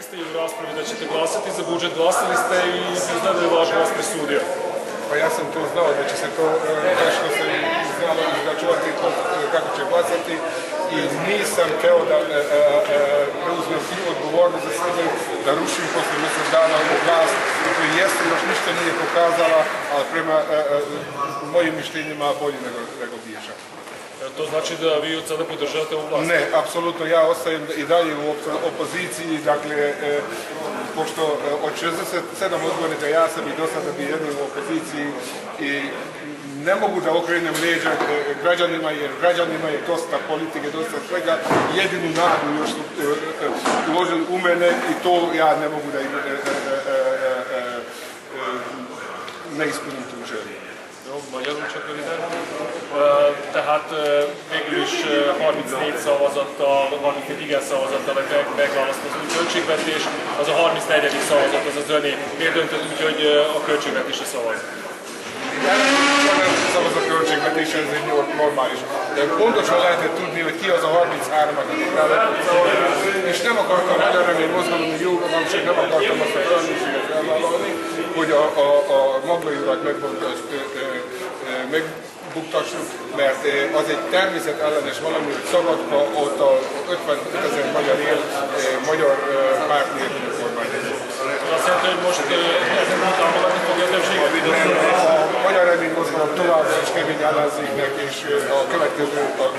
ste i u raspravi da ćete glasati za budžet, glasali ste i izgleda je vaš glas presudio. Pa ja sam to znao da će se to, što sam znalo izračunati kako će glasati i nisam teo da preuzmem odgovornost za sebe, da rušim posle mjesec dana ovu vlast, koji jeste još ništa nije pokazala, ali prema mojim mišljenjima bolje nego bježa. To znači da vi od sada podržavate ovu vlast? Ne, apsolutno, ja ostajem i dalje u opoziciji, dakle, pošto od 67 odbornika ja sam i do sada bio jedin u opoziciji i ne mogu da okrenem leđa građanima, jer građanima je dosta politike, dosta svega, jedinu nadu još su uložili u mene i to ja ne mogu da ne ispunim tu želju. Magyarul csak röviden. Tehát végül is 34 szavazattal, 34 igen szavazattal megválaszt az új költségvetés, az a 34. szavazat az az öné. Miért döntött úgy, hogy a költségvetésre szavaz? Nem szavaz a költségvetésre, ez egy normális. De pontosan lehetett tudni, hogy ki az a 33, akit és nem akartam Magyar Remény Mozgalommi Jómagamség, nem akartam azt a felelősséget elvállalni, hogy a Maglai urat megbuktassuk, mert az egy természetellenes valami, hogy Szabadka ott a 55 000 magyar él, magyar párt nélkül kormányozni. Azt jelenti, hogy most ezen támogatni fogja a többséget? A Magyar Remény Mozgalom továbbra is kemény ellenzéknek, és a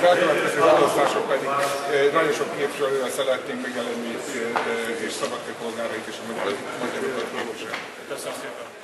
rákövetkező választások pedig nagyon sok képviselővel szeretnénk megjelenni, és Szabadka polgárait és a magyarokat képviselni. Köszönöm szépen!